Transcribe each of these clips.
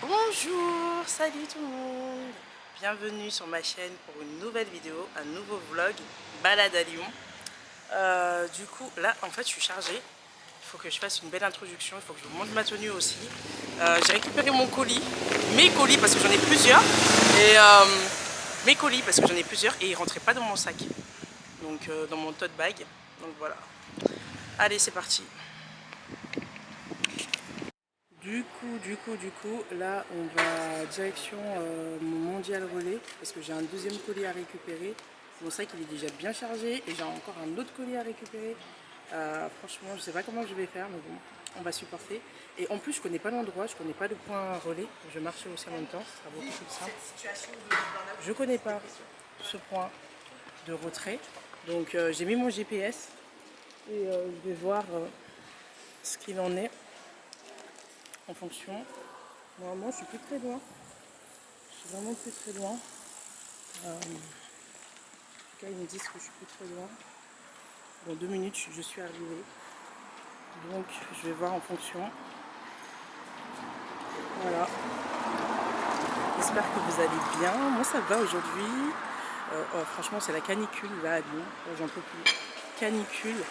Bonjour, salut tout le monde. Bienvenue sur ma chaîne pour une nouvelle vidéo, un nouveau vlog, balade à Lyon. Du coup, là, en fait, je suis chargée. Il faut que je fasse une belle introduction, il faut que je vous montre ma tenue aussi. J'ai récupéré mon colis, mes colis parce que j'en ai plusieurs. Et mes colis parce que j'en ai plusieurs et ils rentraient pas dans mon sac. Donc, dans mon tote bag. Donc voilà. Allez, c'est parti. Du coup, là, on va direction mon mondial relais parce que j'ai un deuxième colis à récupérer. Mon sac, il est déjà bien chargé et j'ai encore un autre colis à récupérer. Franchement, je sais pas comment je vais faire, mais bon, on va supporter. Et en plus, je connais pas l'endroit, je connais pas le point relais. Je vais marcher aussi en même temps, ça sera beaucoup plus simple. Je connais pas ce point de retrait, donc j'ai mis mon GPS et je vais voir ce qu'il en est. En fonction. Normalement, je suis plus très loin. Je suis vraiment plus très loin. En tout cas, ils me disent que je suis plus très loin. Dans 2 minutes, je suis arrivée. Donc, je vais voir en fonction. Voilà. J'espère que vous allez bien. Moi, ça va aujourd'hui. Franchement, c'est la canicule là à Lyon. J'en peux plus. Canicule.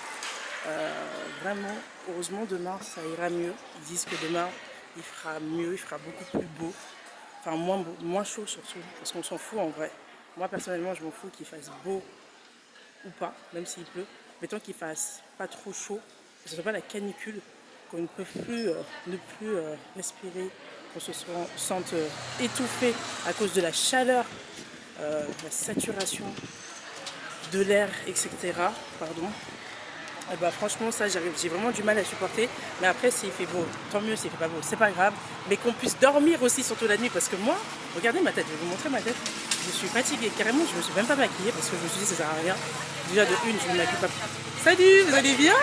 Vraiment, heureusement, demain, ça ira mieux. Ils disent que demain, il fera mieux, il fera beaucoup plus beau. Enfin, moins chaud surtout, parce qu'on s'en fout en vrai. Moi, personnellement, je m'en fous qu'il fasse beau ou pas, même s'il pleut. Mais tant qu'il fasse pas trop chaud, que ce soit pas la canicule, qu'on ne peut plus, ne plus respirer, qu'on se sente étouffé à cause de la chaleur, la saturation de l'air, etc. Pardon. Et bah franchement ça j'ai vraiment du mal à supporter. Mais après s'il fait beau, tant mieux. S'il fait pas beau, c'est pas grave. Mais qu'on puisse dormir aussi, surtout la nuit. Parce que moi, regardez ma tête, je vais vous montrer ma tête. Je suis fatiguée, carrément je me suis même pas maquillée parce que je me suis dit ça sert à rien. Déjà de une, je me maquille pas. Salut, vous allez bien?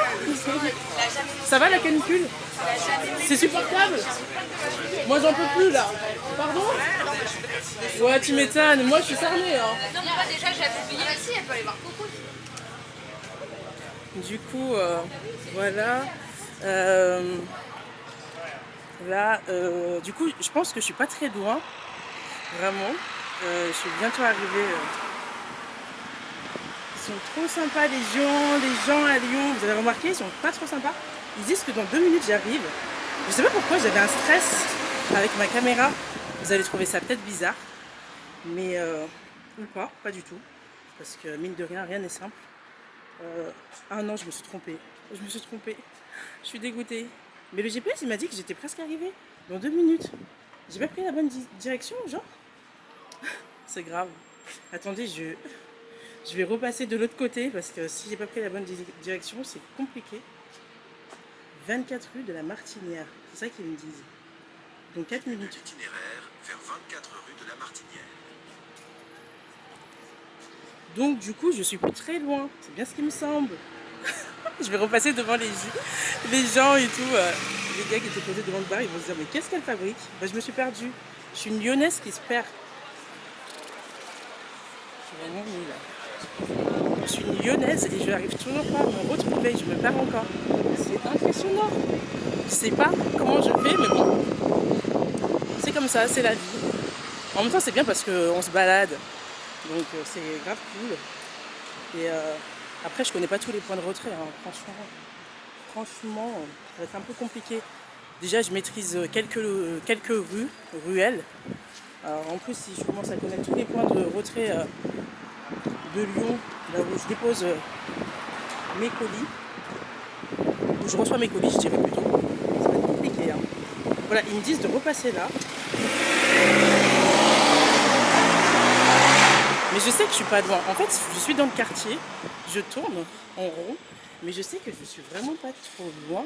Ça va la canicule? C'est supportable? Moi j'en peux plus là. Pardon? Ouais, tu m'étonnes, moi je suis fermée hein. Non, moi déjà j'avais oublié aussi, elle peut aller voir Coco. Du coup, voilà. Euh, Là, du coup, je pense que je suis pas très loin, vraiment. Je suis bientôt arrivée. Ils sont trop sympas les gens à Lyon. Vous avez remarqué, ils sont pas trop sympas. Ils disent que dans 2 minutes j'arrive. Je sais pas pourquoi j'avais un stress avec ma caméra. Vous allez trouver ça peut-être bizarre, mais ou pas du tout, parce que mine de rien, rien n'est simple. Ah non, je me suis trompée. Je me suis trompée. Je suis dégoûtée. Mais le GPS, il m'a dit que j'étais presque arrivée. Dans 2 minutes. J'ai pas pris la bonne direction, genre. C'est grave. Attendez, je vais repasser de l'autre côté parce que si j'ai pas pris la bonne direction, c'est compliqué. 24 rue de la Martinière. C'est ça qu'ils me disent. Donc 4 minutes. Itinéraire vers 24 rue de la Martinière. Donc du coup, je suis plus très loin. C'est bien ce qui me semble. Je vais repasser devant les gens et tout. Les gars qui étaient posés devant le bar, ils vont se dire mais qu'est-ce qu'elle fabrique? Bah, je me suis perdue. Je suis une lyonnaise qui se perd. Je suis vraiment nulle là. Je suis une lyonnaise et je n'arrive toujours pas à me retrouver. Je me perds encore. C'est impressionnant. Je sais pas comment je fais, mais bon. C'est comme ça, c'est la vie. En même temps, c'est bien parce qu'on se balade. Donc c'est grave cool. Et après, je connais pas tous les points de retrait, hein. Franchement, ça va être un peu compliqué. Déjà, je maîtrise quelques ruelles. Alors, en plus, si je commence à connaître tous les points de retrait de Lyon, là où je dépose mes colis, où je reçois mes colis, je dirais plutôt, ça va être compliqué, hein. Voilà, ils me disent de repasser là. Mais je sais que je suis pas loin. En fait, je suis dans le quartier, je tourne en rond, mais je sais que je suis vraiment pas trop loin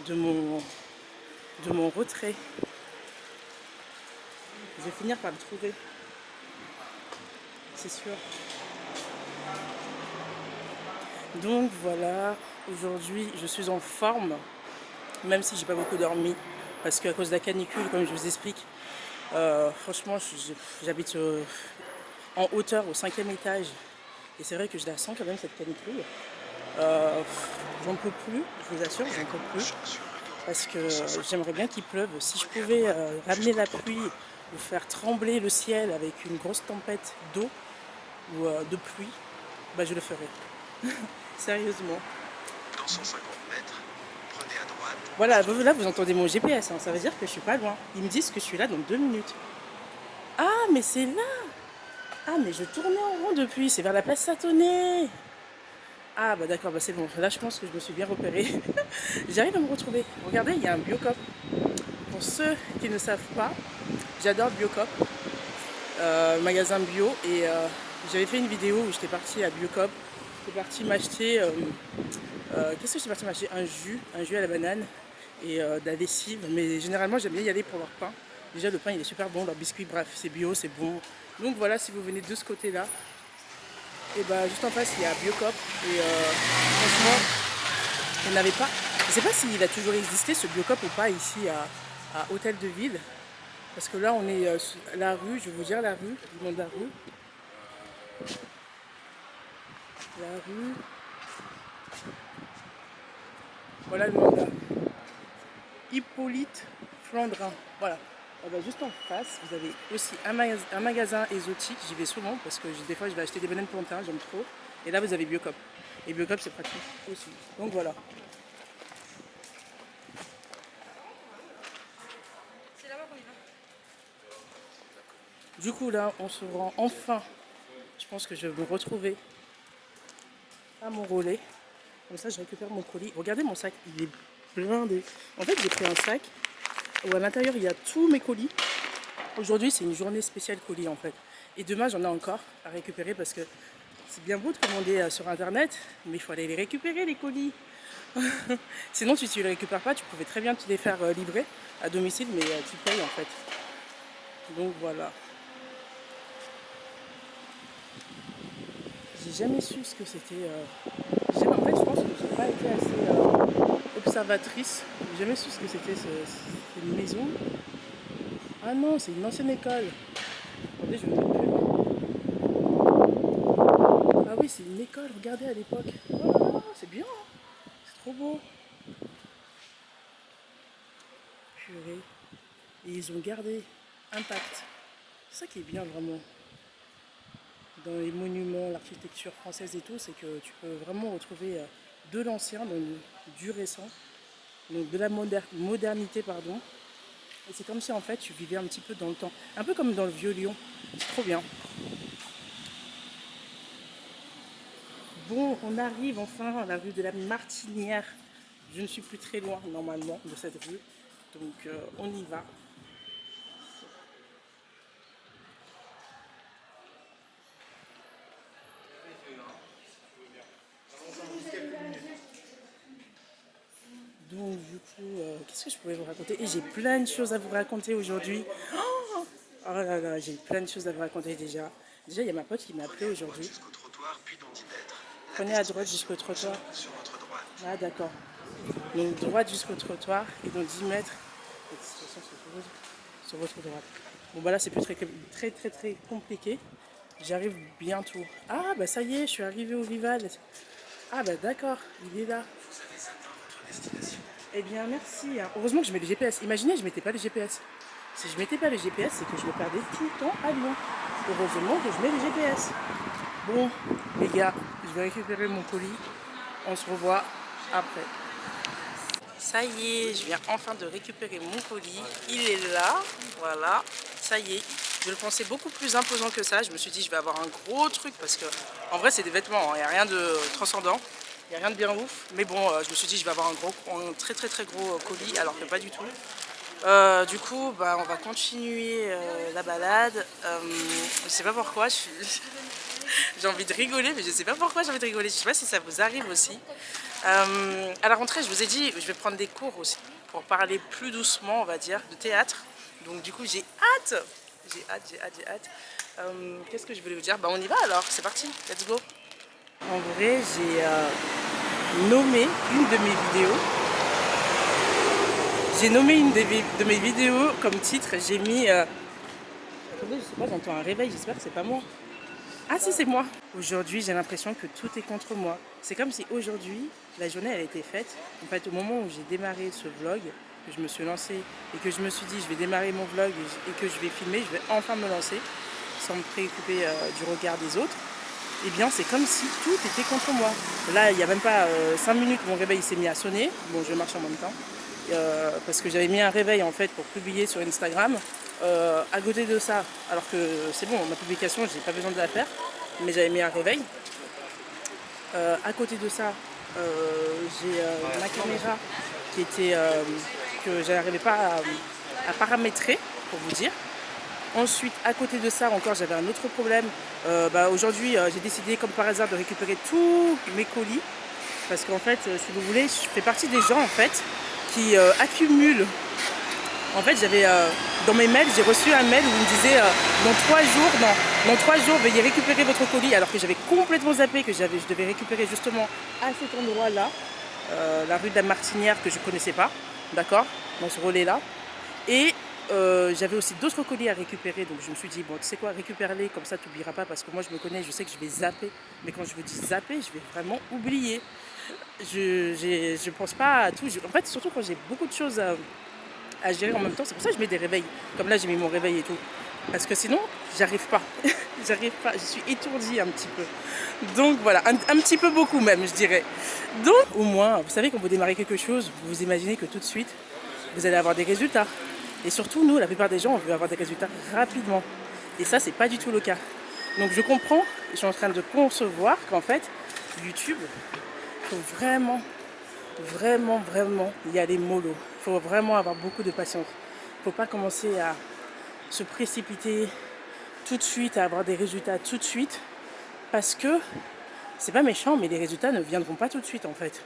de mon retrait. Je vais finir par le trouver, c'est sûr. Donc voilà, aujourd'hui je suis en forme, même si j'ai pas beaucoup dormi, parce qu'à cause de la canicule, comme je vous explique, franchement j'habite en hauteur au 5e étage, et c'est vrai que je la sens quand même cette canicule. J'en peux plus, je vous assure, j'en peux plus. parce que j'aimerais bien qu'il pleuve. Si je pouvais ramener la pluie ou faire trembler le ciel avec une grosse tempête d'eau ou de pluie, bah je le ferais. Sérieusement. Dans 150 mètres, prenez à droite. Voilà, là vous entendez mon GPS, hein, ça veut dire que je suis pas loin. Ils me disent que je suis là dans 2 minutes. Ah, mais c'est là! Ah, mais je tournais en rond depuis, c'est vers la place Satonnet. Ah, bah d'accord, bah c'est bon. Là, je pense que je me suis bien repérée. J'arrive à me retrouver. Regardez, il y a un Biocop. Pour ceux qui ne savent pas, j'adore Biocop, magasin bio. Et j'avais fait une vidéo où j'étais partie à Biocop. J'étais partie m'acheter... qu'est-ce que j'étais partie m'acheter? Un jus à la banane et de la lessive. Mais généralement, j'aime bien y aller pour leur pain. Déjà, le pain, il est super bon. Leur biscuit, bref, c'est bio, c'est bon. Donc voilà, si vous venez de ce côté-là, et bah juste en face, il y a Biocop. Et franchement, il n'y en avait pas. Je ne sais pas s'il a toujours existé ce Biocop ou pas ici à Hôtel de Ville. Parce que là, on est la rue, je vais vous dire la rue, le nom de la rue. La rue. Voilà le nom de la rue. Hippolyte Flandrin. Voilà. Et ben juste en face, vous avez aussi un magasin exotique. J'y vais souvent parce que des fois je vais acheter des bananes plantains, j'aime trop. Et là vous avez Biocop. Et Biocop c'est pratique aussi. Donc voilà. C'est là-bas qu'on y va. Du coup là on se rend enfin. Je pense que je vais me retrouver à mon relais. Comme ça je récupère mon colis. Regardez mon sac, il est blindé. En fait j'ai pris un sac où à l'intérieur il y a tous mes colis. Aujourd'hui c'est une journée spéciale colis en fait. Et demain j'en ai encore à récupérer parce que c'est bien beau de commander sur internet, mais il faut aller les récupérer les colis. Sinon si tu ne les récupères pas, tu pouvais très bien te les faire livrer à domicile, mais tu payes en fait. Donc voilà. J'ai jamais su ce que c'était. En fait je pense que j'ai pas été assez observatrice. J'ai jamais su ce que c'était une maison. Ah non, c'est une ancienne école. Attendez, je vais vous montrer. Ah oui, c'est une école, regardez à l'époque. Oh, c'est bien, hein. C'est trop beau. Purée. Et ils ont gardé intact. C'est ça qui est bien vraiment. Dans les monuments, l'architecture française et tout, c'est que tu peux vraiment retrouver de l'ancien, donc du récent, donc de la modernité, pardon. Et c'est comme si en fait tu vivais un petit peu dans le temps. Un peu comme dans le Vieux Lyon. C'est trop bien. Bon, on arrive enfin à la rue de la Martinière. Je ne suis plus très loin normalement de cette rue. Donc on y va. Donc du coup, qu'est-ce que je pouvais vous raconter? Et j'ai plein de choses à vous raconter aujourd'hui. Oh là là, j'ai plein de choses à vous raconter déjà. Déjà, il y a ma pote qui m'a appelé aujourd'hui. Jusqu'au trottoir, puis dans 10 mètres. Prenez à droite jusqu'au trottoir. Sur votre droite. Ah d'accord. Donc droite jusqu'au trottoir et dans 10 mètres, sur votre droite. Bon bah là c'est plus très compliqué. J'arrive bientôt. Ah bah ça y est, je suis arrivée au Vival. Ah bah d'accord, il est là. Eh bien merci. Heureusement que je mets le GPS. Imaginez, je ne mettais pas le GPS. Si je ne mettais pas le GPS, c'est que je me perdais tout le temps à Lyon. Heureusement que je mets le GPS. Bon, les gars, je vais récupérer mon colis. On se revoit après. Ça y est, je viens enfin de récupérer mon colis. Il est là, voilà. Ça y est, je le pensais beaucoup plus imposant que ça. Je me suis dit, je vais avoir un gros truc parce que, en vrai, c'est des vêtements. Il n'y a rien de transcendant. Il n'y a rien de bien ouf. Mais bon, je me suis dit, je vais avoir un très gros colis, alors que pas du tout. Du coup, bah, on va continuer la balade. Je sais pas pourquoi, j'ai envie de rigoler, mais je sais pas pourquoi j'ai envie de rigoler. Je sais pas si ça vous arrive aussi. À la rentrée, je vous ai dit, je vais prendre des cours aussi pour parler plus doucement, on va dire, de théâtre. Donc du coup, j'ai hâte. J'ai hâte. Qu'est-ce que je voulais vous dire? Bah, on y va alors, c'est parti, let's go. En vrai, j'ai nommé une de mes vidéos. J'ai nommé une de mes vidéos comme titre, j'ai mis... Attendez, je sais pas, j'entends un réveil, j'espère que c'est pas moi. Ah si, c'est moi. Aujourd'hui, j'ai l'impression que tout est contre moi. C'est comme si aujourd'hui, la journée elle était faite. En fait, au moment où j'ai démarré ce vlog, que je me suis lancée et que je me suis dit je vais démarrer mon vlog et que je vais filmer, je vais enfin me lancer sans me préoccuper du regard des autres, eh bien c'est comme si tout était contre moi. Là, il n'y a même pas 5 minutes, mon réveil s'est mis à sonner. Bon, je marche en même temps. Parce que j'avais mis un réveil en fait pour publier sur Instagram. À côté de ça, alors que c'est bon, ma publication, j'ai pas besoin de la faire, mais j'avais mis un réveil. À côté de ça, j'ai ma caméra qui était que je n'arrivais pas à paramétrer, pour vous dire. Ensuite, à côté de ça, encore, j'avais un autre problème. Aujourd'hui, j'ai décidé, comme par hasard, de récupérer tous mes colis. Parce qu'en fait, si vous voulez, je fais partie des gens, en fait, qui accumulent. En fait, j'avais dans mes mails, j'ai reçu un mail où il me disait dans 3 jours, veuillez récupérer votre colis. Alors que j'avais complètement zappé que je devais récupérer justement à cet endroit-là, la rue de la Martinière que je ne connaissais pas, d'accord, dans ce relais-là. Et j'avais aussi d'autres colis à récupérer, donc je me suis dit, bon, tu sais quoi, récupère-les, comme ça tu n'oublieras pas, parce que moi je me connais, je sais que je vais zapper. Mais quand je vous dis zapper, je vais vraiment oublier. Je pense pas à tout. En fait, surtout quand j'ai beaucoup de choses à gérer en même temps, c'est pour ça que je mets des réveils. Comme là, j'ai mis mon réveil et tout. Parce que sinon, j'arrive pas. J'arrive pas, je suis étourdie un petit peu. Donc voilà, un petit peu beaucoup même, je dirais. Donc, au moins, vous savez, quand vous démarrez quelque chose, vous imaginez que tout de suite, vous allez avoir des résultats. Et surtout, nous, la plupart des gens, on veut avoir des résultats rapidement. Et ça, c'est pas du tout le cas. Donc je comprends, je suis en train de concevoir qu'en fait, YouTube, il faut vraiment y aller mollo. Il faut vraiment avoir beaucoup de patience. Il ne faut pas commencer à se précipiter tout de suite, à avoir des résultats tout de suite. Parce que, c'est pas méchant, mais les résultats ne viendront pas tout de suite en fait.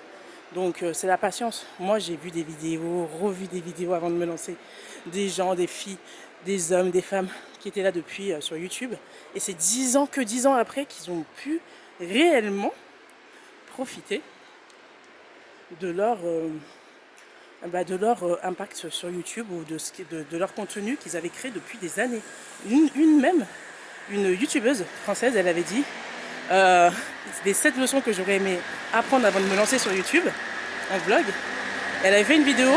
Donc c'est la patience. Moi j'ai vu des vidéos, revu des vidéos avant de me lancer. Des gens, des filles, des hommes, des femmes qui étaient là depuis sur YouTube. Et c'est 10 ans après qu'ils ont pu réellement profiter de leur impact sur YouTube ou de leur contenu qu'ils avaient créé depuis des années. Une youtubeuse française, elle avait dit les 7 leçons que j'aurais aimé apprendre avant de me lancer sur YouTube, en vlog. Elle avait fait une vidéo,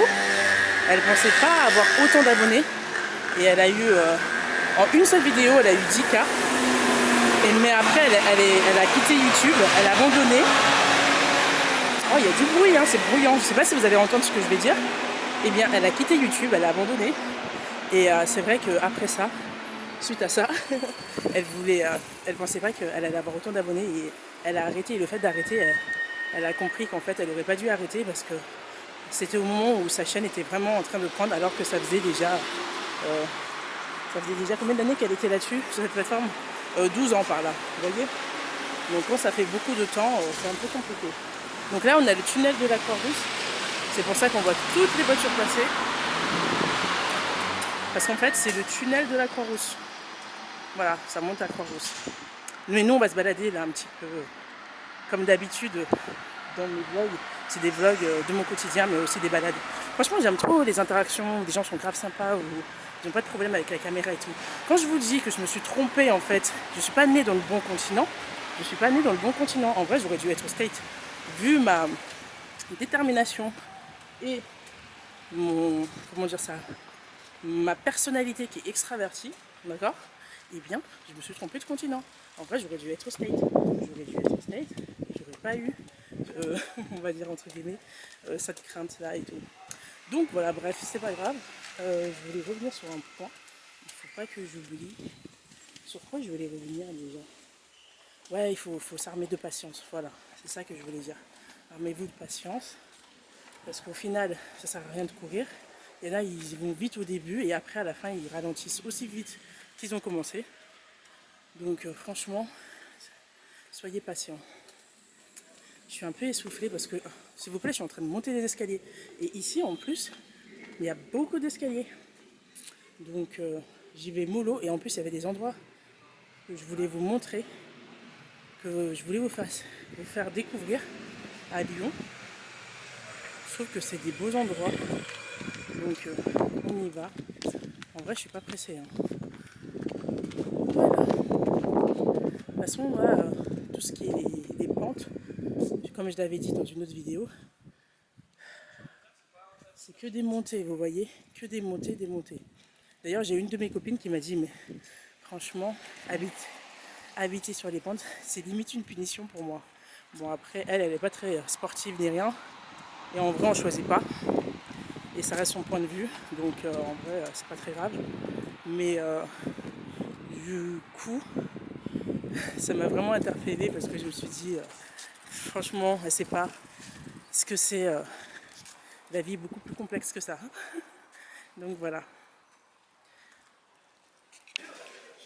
elle ne pensait pas avoir autant d'abonnés et elle a eu, en une seule vidéo, elle a eu 10K. Mais après, elle a quitté YouTube, elle a abandonné. Oh, il y a du bruit, hein, c'est bruyant. Je ne sais pas si vous allez entendre ce que je vais dire. Eh bien, elle a quitté YouTube, elle a abandonné. Et c'est vrai qu'après ça, suite à ça, elle pensait pas qu'elle allait avoir autant d'abonnés et elle a arrêté. Et le fait d'arrêter, elle a compris qu'en fait, elle n'aurait pas dû arrêter parce que c'était au moment où sa chaîne était vraiment en train de prendre, alors que ça faisait déjà combien d'années qu'elle était là-dessus, sur cette plateforme 12 ans par là, vous voyez. Donc quand ça fait beaucoup de temps, c'est un peu compliqué. Donc là, on a le tunnel de la Croix-Rousse. C'est pour ça qu'on voit toutes les voitures passer. Parce qu'en fait, c'est le tunnel de la Croix-Rousse. Voilà, ça monte à Croix-Rousse. Mais nous, on va se balader là un petit peu, comme d'habitude, dans mes vlogs. C'est des vlogs de mon quotidien, mais aussi des balades. Franchement, j'aime trop les interactions, les gens sont grave sympas, ou ils n'ont pas de problème avec la caméra et tout. Quand je vous dis que je me suis trompée, en fait, je ne suis pas née dans le bon continent. Je ne suis pas née dans le bon continent. En vrai, j'aurais dû être au State. Vu ma détermination et ma personnalité qui est extravertie, d'accord, eh bien, je me suis trompée de continent. En vrai, j'aurais dû être au State. J'aurais pas eu, on va dire entre guillemets, cette crainte-là et tout. Donc voilà, bref, c'est pas grave. Je voulais revenir sur un point. Il ne faut pas que j'oublie. Sur quoi je voulais revenir déjà? Ouais, il faut s'armer de patience. Voilà, c'est ça que je voulais dire. Armez-vous de patience. Parce qu'au final, ça sert à rien de courir. Et là, ils vont vite au début et après, à la fin, ils ralentissent aussi vite qu'ils ont commencé. Donc franchement, soyez patients. Je suis un peu essoufflée parce que, s'il vous plaît, je suis en train de monter les escaliers. Et ici, en plus, il y a beaucoup d'escaliers. Donc j'y vais mollo. Et en plus, il y avait des endroits que je voulais vous montrer, que je voulais vous faire découvrir à Lyon. Je trouve que c'est des beaux endroits. Donc on y va. En vrai, je suis pas pressée. Hein. Voilà. De toute façon, là, tout ce qui est les pentes, comme je l'avais dit dans une autre vidéo, c'est que des montées, vous voyez, que des montées, des montées. D'ailleurs, j'ai une de mes copines qui m'a dit, mais franchement, habiter sur les pentes, c'est limite une punition pour moi. Bon, après, elle n'est pas très sportive ni rien. Et en vrai, on ne choisit pas. Et ça reste son point de vue. Donc, en vrai, c'est pas très grave. Mais du coup, ça m'a vraiment interpellée parce que je me suis dit, franchement, elle ne sait pas ce que c'est. La vie est beaucoup plus complexe que ça. Donc voilà.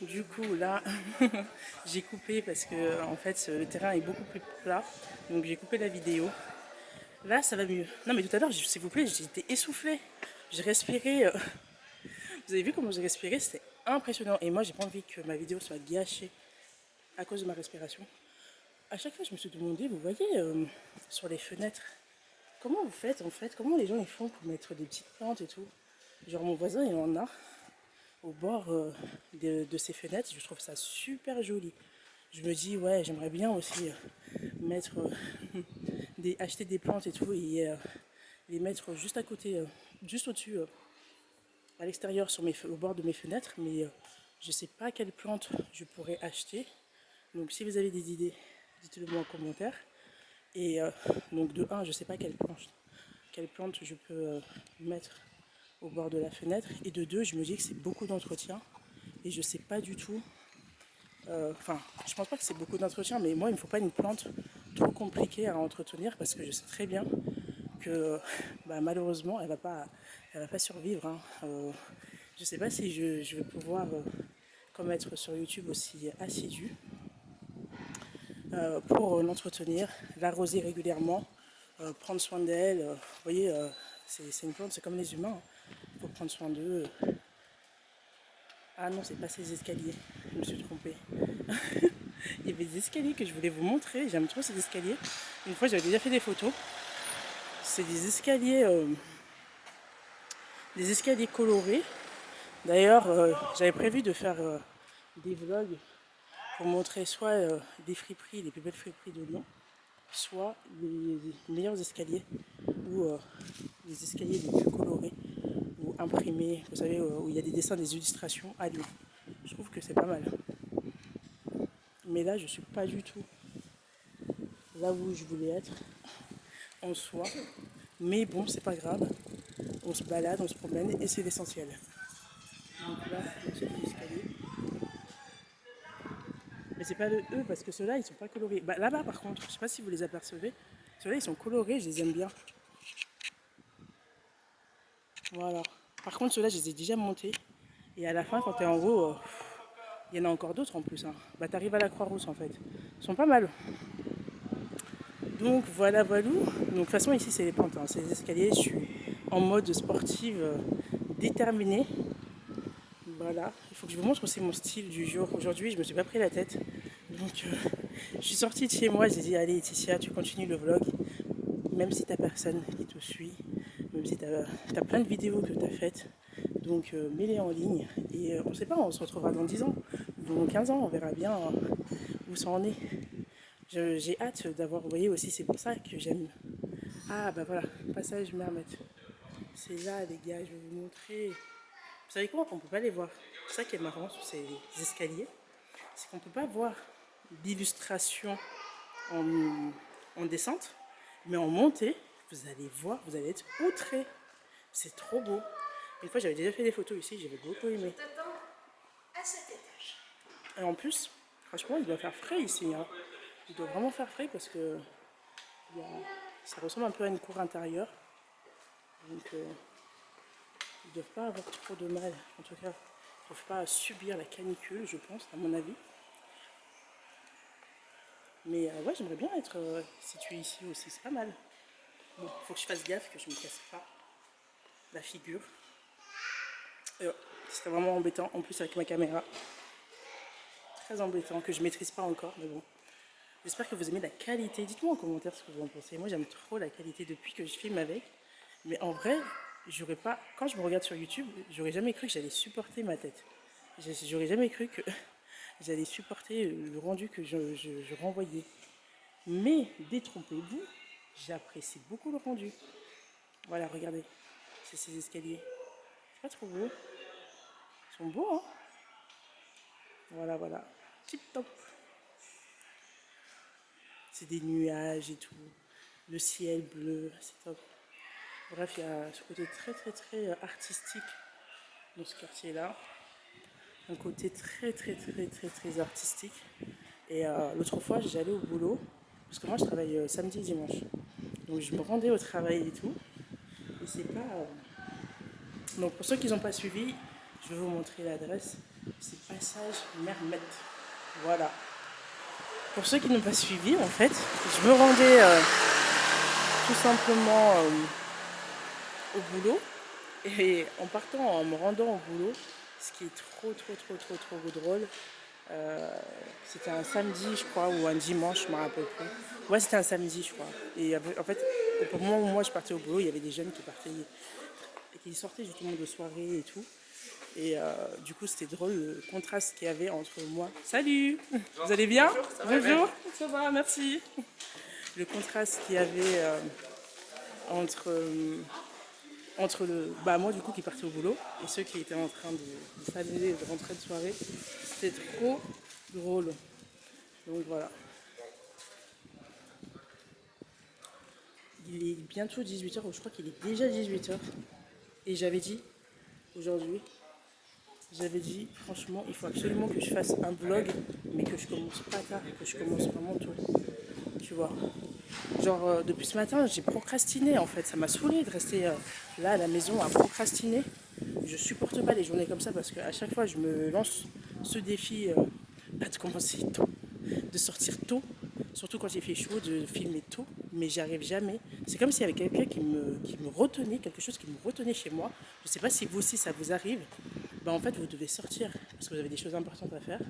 Du coup là, j'ai coupé parce que en fait le terrain est beaucoup plus plat. Donc j'ai coupé la vidéo. Là ça va mieux. Non mais tout à l'heure, s'il vous plaît, j'étais essoufflée. J'ai respiré. Vous avez vu comment j'ai respiré? C'était impressionnant. Et moi j'ai pas envie que ma vidéo soit gâchée à cause de ma respiration. À chaque fois je me suis demandé, vous voyez sur les fenêtres, comment vous faites en fait? Comment les gens ils font pour mettre des petites plantes et tout? Genre mon voisin il en a au bord de ces fenêtres, je trouve ça super joli. Je me dis ouais, j'aimerais bien aussi mettre acheter des plantes et tout et les mettre juste à côté, juste au-dessus, à l'extérieur au bord de mes fenêtres, mais je sais pas quelle plante je pourrais acheter. Donc si vous avez des idées, dites-le moi en commentaire. Et donc de 1, je sais pas quelle plante je peux mettre au bord de la fenêtre, et de 2, je me dis que c'est beaucoup d'entretien et je sais pas du tout, enfin je pense pas que c'est beaucoup d'entretien, mais moi il me faut pas une plante trop compliquée à entretenir parce que je sais très bien que malheureusement elle va pas survivre, hein. Je sais pas si je vais pouvoir comme être sur YouTube aussi assidu pour l'entretenir, l'arroser régulièrement, prendre soin d'elle. Vous voyez, c'est une plante, c'est comme les humains, il faut prendre soin d'eux. Ah non, c'est pas ces escaliers, je me suis trompée. Il y avait des escaliers que je voulais vous montrer, j'aime trop ces escaliers. Une fois j'avais déjà fait des photos. C'est des escaliers colorés. D'ailleurs, j'avais prévu de faire des vlogs pour montrer soit des friperies, les plus belles friperies de Lyon, soit les meilleurs escaliers ou les escaliers les plus colorés ou imprimés, vous savez, où il y a des dessins, des illustrations à Lyon. Je trouve que c'est pas mal. Mais là, je suis pas du tout là où je voulais être en soi. Mais bon, c'est pas grave. On se balade, on se promène et c'est l'essentiel. Donc là, c'est l'escalier. Mais c'est pas le E parce que ceux-là, ils sont pas colorés. Là-bas, par contre, je sais pas si vous les apercevez. Ceux-là, ils sont colorés, je les aime bien. Voilà. Par contre, ceux-là, je les ai déjà montés. Et à la fin, quand tu es en haut, il y en a encore d'autres en plus. Hein. T'arrives à la Croix-Rousse en fait. Ils sont pas mal. Donc voilà, voilà. Donc de toute façon, ici, c'est les pentes. Hein. C'est les escaliers. Je suis en mode sportive déterminée. Voilà. Il faut que je vous montre aussi mon style du jour. Aujourd'hui, je me suis pas pris la tête. Donc je suis sortie de chez moi. J'ai dit, allez, Laetitia, tu continues le vlog. Même si t'as personne qui te suit. Même si t'as plein de vidéos que t'as faites. Donc mets-les en ligne et on ne sait pas, on se retrouvera dans 10 ans, dans 15 ans, on verra bien où ça en est. J'ai hâte d'avoir, vous voyez aussi, c'est pour ça que j'aime. Ah bah voilà, passage Mermette. C'est là les gars, je vais vous montrer. Vous savez quoi, on ne peut pas les voir. C'est ça qui est marrant sur ces escaliers, c'est qu'on ne peut pas voir d'illustration en descente, mais en montée, vous allez voir, vous allez être outrés. C'est trop beau. Une fois, j'avais déjà fait des photos ici, j'avais beaucoup aimé. À cet étage. Et en plus, franchement, il doit faire frais ici. Hein. Il doit vraiment faire frais parce que ça ressemble un peu à une cour intérieure. Donc, ils ne doivent pas avoir trop de mal. En tout cas, ils ne doivent pas subir la canicule, je pense, à mon avis. Mais ouais, j'aimerais bien être située ici aussi, c'est pas mal. Bon, il faut que je fasse gaffe que je ne me casse pas la figure. Et ouais, ce serait vraiment embêtant, en plus avec ma caméra. Très embêtant, que je ne maîtrise pas encore, mais bon. J'espère que vous aimez la qualité. Dites-moi en commentaire ce que vous en pensez. Moi, j'aime trop la qualité depuis que je filme avec. Mais en vrai, j'aurais pas. Quand je me regarde sur YouTube, j'aurais jamais cru que j'allais supporter ma tête. J'aurais jamais cru que j'allais supporter le rendu que je renvoyais. Mais détrompez-vous, j'apprécie beaucoup le rendu. Voilà, regardez, c'est ces escaliers. C'est pas trop beau. Ils sont beaux, hein? Voilà, voilà. Tip top. C'est des nuages et tout. Le ciel bleu, c'est top. Bref, il y a ce côté très artistique dans ce quartier-là. Un côté très artistique. Et l'autre fois, j'allais au boulot, parce que moi je travaille samedi et dimanche. Donc je me rendais au travail et tout. Et c'est pas. Donc pour ceux qui n'ont pas suivi, je vais vous montrer l'adresse. C'est Passage Mermette. Voilà. Pour ceux qui n'ont pas suivi, en fait, je me rendais tout simplement au boulot. Et en partant, en me rendant au boulot, ce qui est trop drôle, c'était un samedi, je crois, ou un dimanche, je me rappelle plus. Ouais, c'était un samedi, je crois. Et en fait, au moment où moi je partais au boulot, il y avait des jeunes qui partaient et qui sortaient justement de soirée et tout. Et du coup, c'était drôle le contraste qu'il y avait entre moi. Salut, vous allez bien? Bonjour, ça va, merci. Le contraste qu'il y avait entre moi du coup qui partais au boulot et ceux qui étaient en train de s'amuser et de rentrer de soirée. C'était trop drôle. Donc voilà. Il est bientôt 18h, je crois qu'il est déjà 18h. Et j'avais dit franchement il faut absolument que je fasse un vlog, mais que je commence pas tard, que je commence vraiment tôt. Tu vois. Genre depuis ce matin j'ai procrastiné en fait, ça m'a saoulé de rester là à la maison à procrastiner. Je supporte pas les journées comme ça parce qu'à chaque fois je me lance ce défi de commencer tôt, de sortir tôt, surtout quand il fait chaud, de filmer tôt, mais j'y arrive jamais. C'est comme s'il y avait quelqu'un qui me retenait, quelque chose qui me retenait chez moi. Je sais pas si vous aussi ça vous arrive. Ben, en fait vous devez sortir parce que vous avez des choses importantes à faire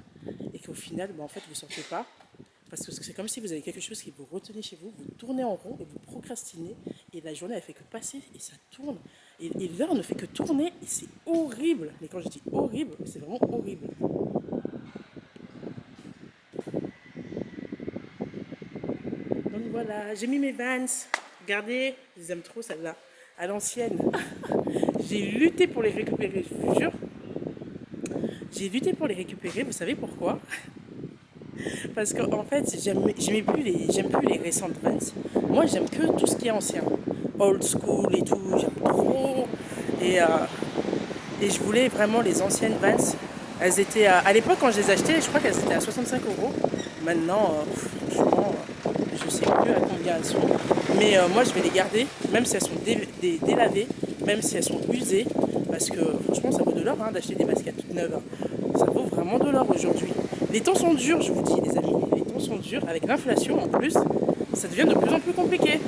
et qu'au final en fait vous sortez pas. Parce que c'est comme si vous avez quelque chose qui vous retenait chez vous, vous tournez en rond et vous procrastinez. Et la journée, elle fait que passer et ça tourne. Et l'heure ne fait que tourner et c'est horrible. Mais quand je dis horrible, c'est vraiment horrible. Donc voilà, j'ai mis mes Vans. Regardez, je les aime trop celles-là. À l'ancienne. J'ai lutté pour les récupérer, je vous jure. J'ai lutté pour les récupérer, vous savez pourquoi? Parce qu'en fait, j'aime plus les récentes Vans. Moi, j'aime que tout ce qui est ancien. Old school et tout, j'aime trop. Et, euh, et je voulais vraiment les anciennes Vans. Elles étaient, à l'époque, quand je les achetais, je crois qu'elles étaient à 65 euros. Maintenant, franchement, je sais plus à combien elles sont. Mais moi, je vais les garder, même si elles sont délavées, même si elles sont usées. Parce que franchement, ça vaut de l'or d'acheter des baskets toutes neuves. Ça vaut vraiment de l'or aujourd'hui. Les temps sont durs, je vous dis, les amis. Les temps sont durs. Avec l'inflation, en plus, ça devient de plus en plus compliqué.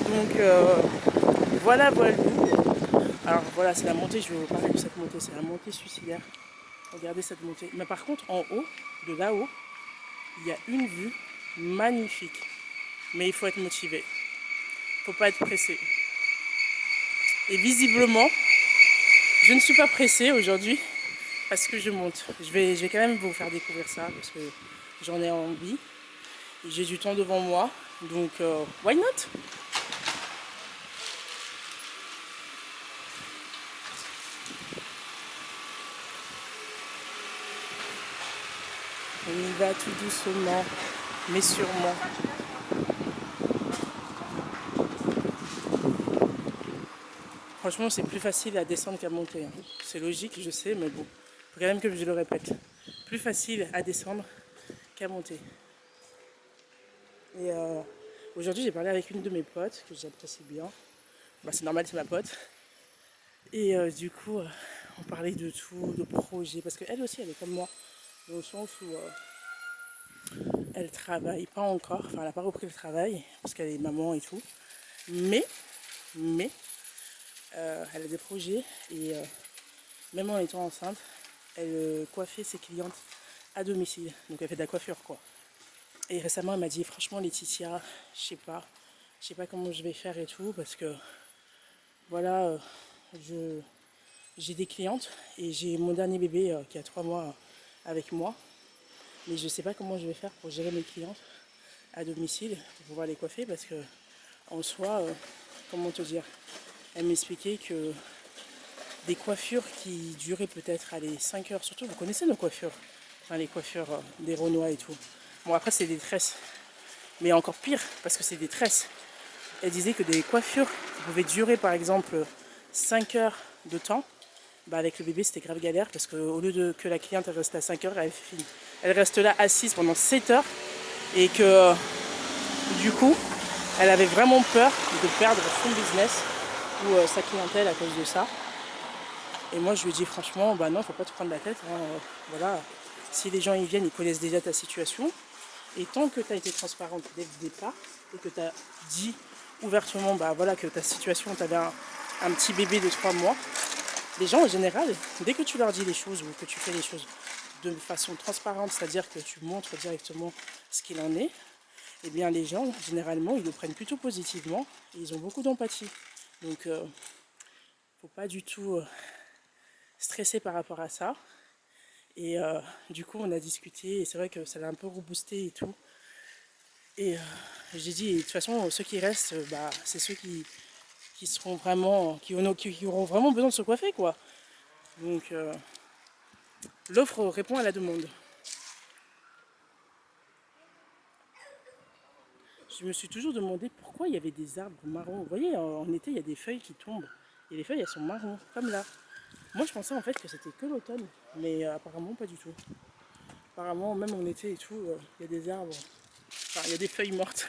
Donc, voilà. Alors, voilà, c'est la montée. Je vais vous parler de cette montée. C'est la montée suicidaire. Regardez cette montée. Mais par contre, en haut, de là-haut, il y a une vue magnifique. Mais il faut être motivé. Il ne faut pas être pressé. Et visiblement, je ne suis pas pressée aujourd'hui. Parce que je monte. Je vais quand même vous faire découvrir ça parce que j'en ai envie. Et j'ai du temps devant moi. Donc, why not? On y va tout doucement, mais sûrement. Franchement, c'est plus facile à descendre qu'à monter. C'est logique, je sais, mais bon. Il faut quand même que je le répète. Plus facile à descendre qu'à monter. Et aujourd'hui, j'ai parlé avec une de mes potes que j'apprécie bien. Bah, c'est normal, c'est ma pote. Et du coup, on parlait de tout, de projets. Parce qu'elle aussi, elle est comme moi. Dans le sens où elle travaille pas encore. Enfin, elle n'a pas repris le travail. Parce qu'elle est maman et tout. Mais elle a des projets. Et même en étant enceinte, elle coiffait ses clientes à domicile. Donc elle fait de la coiffure, quoi. Et récemment, elle m'a dit, franchement, Laetitia, je sais pas comment je vais faire et tout, parce que, voilà, j'ai des clientes et j'ai mon dernier bébé qui a 3 mois avec moi, mais je sais pas comment je vais faire pour gérer mes clientes. à domicile pour pouvoir les coiffer parce que en soi, comment te dire, elle m'expliquait que des coiffures qui duraient peut-être allez, 5 heures, surtout vous connaissez nos coiffures, enfin, les coiffures des Renois et tout. Bon après c'est des tresses, mais encore pire parce que c'est des tresses. Elle disait que des coiffures qui pouvaient durer par exemple 5 heures de temps, bah avec le bébé c'était grave galère parce qu'au lieu de que la cliente elle reste à 5 heures, elle reste là assise pendant 7 heures et que du coup elle avait vraiment peur de perdre son business ou sa clientèle à cause de ça. Et moi je lui ai dit franchement, bah non, faut pas te prendre la tête, hein, voilà, si les gens ils viennent, ils connaissent déjà ta situation. Et tant que tu as été transparente dès le départ et que tu as dit ouvertement bah voilà, que ta situation, tu avais un petit bébé de 3 mois, les gens en général, dès que tu leur dis les choses ou que tu fais les choses de façon transparente, c'est-à-dire que tu montres directement ce qu'il en est, eh bien les gens, généralement, ils le prennent plutôt positivement et ils ont beaucoup d'empathie. Donc, faut pas du tout stresser par rapport à ça. Et du coup, on a discuté et c'est vrai que ça l'a un peu reboosté et tout. Et j'ai dit, de toute façon, ceux qui restent, bah, c'est ceux qui seront vraiment, qui auront vraiment besoin de se coiffer, quoi. Donc, l'offre répond à la demande. Je me suis toujours demandé pourquoi il y avait des arbres marrons. Vous voyez, en été, il y a des feuilles qui tombent. Et les feuilles, elles sont marrons, comme là. Moi, je pensais en fait que c'était que l'automne. Mais apparemment, pas du tout. Apparemment, même en été et tout, il y a des arbres. Enfin, il y a des feuilles mortes.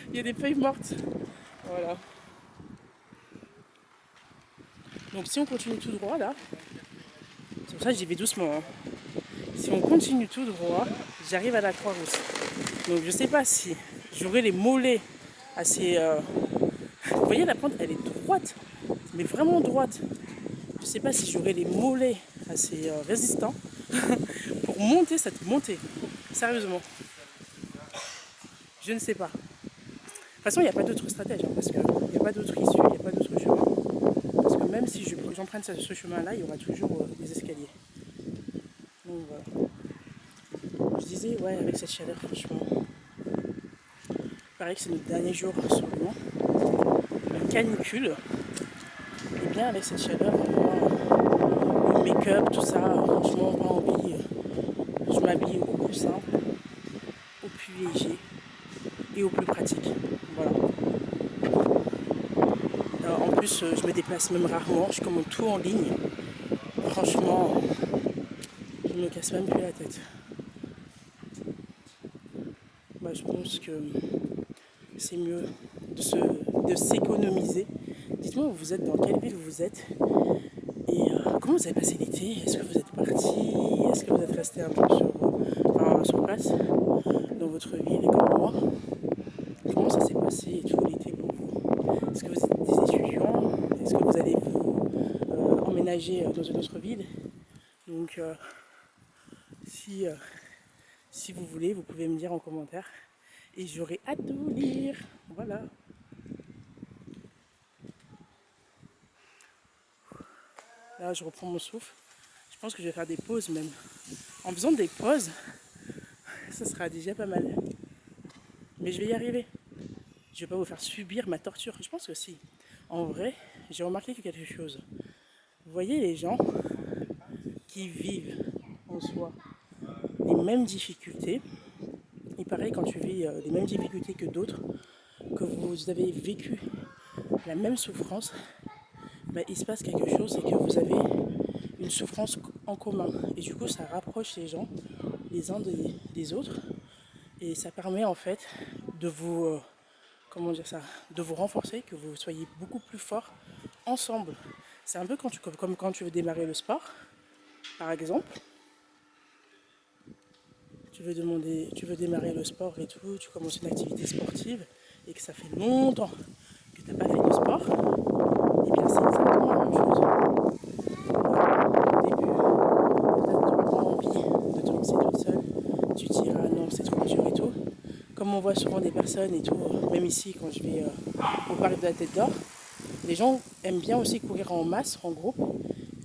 Il y a des feuilles mortes. Voilà. Donc, si on continue tout droit, là, c'est pour ça que j'y vais doucement. Hein. Si on continue tout droit, j'arrive à la Croix-Rousse. Donc, je sais pas si j'aurai les mollets assez... Vous voyez, la pente, elle est droite, mais vraiment droite. Je sais pas si j'aurai les mollets assez résistants pour monter cette montée. Sérieusement. Je ne sais pas. De toute façon, il n'y a pas d'autre stratège, hein, parce qu'il n'y a pas d'autre issue, il n'y a pas d'autre chemin. Parce que même si j'emprunte ce chemin-là, il y aura toujours des escaliers. Donc voilà. Je disais, ouais, avec cette chaleur, franchement, il paraît que c'est notre dernier jour sur le Mans. Une canicule. Et bien avec cette chaleur, le make-up, tout ça, franchement, pas envie. Je m'habille au plus simple, au plus léger et au plus pratique. Voilà. Alors, en plus, je me déplace même rarement, je commande tout en ligne. Franchement, je me casse même plus la tête. Bah, je pense que c'est mieux de s'économiser. Dites-moi où vous êtes, dans quelle ville vous êtes et comment vous avez passé l'été. Est-ce que vous êtes parti? Est-ce que vous êtes resté un peu sur place dans votre ville et comme moi? Comment ça s'est passé tout l'été pour vous? Est-ce que vous êtes des étudiants? Est-ce que vous allez vous emménager dans une autre ville? Donc si vous voulez, vous pouvez me dire en commentaire et j'aurai hâte de vous lire. Voilà. Là, je reprends mon souffle. Je pense que je vais faire des pauses même. En faisant des pauses, ça sera déjà pas mal. Mais je vais y arriver. Je vais pas vous faire subir ma torture. Je pense que si. En vrai, j'ai remarqué quelque chose. Vous voyez les gens qui vivent en soi les mêmes difficultés. Il paraît quand tu vis les mêmes difficultés que d'autres, que vous avez vécu la même souffrance, ben, il se passe quelque chose, c'est que vous avez une souffrance en commun. Et du coup, ça rapproche les gens les uns des autres. Et ça permet en fait de vous, comment dire ça, de vous renforcer, que vous soyez beaucoup plus forts ensemble. C'est un peu comme quand tu veux démarrer le sport, par exemple. Tu veux démarrer le sport et tout, tu commences une activité sportive et que ça fait longtemps que tu n'as pas fait de sport, et bien c'est exactement la même chose. Au début, peut-être tu n'auras pas envie de te lancer toute seule, tu te diras non c'est trop dur et tout. Comme on voit souvent des personnes et tout, même ici quand je vais au parc de la Tête d'Or, les gens aiment bien aussi courir en masse, en groupe,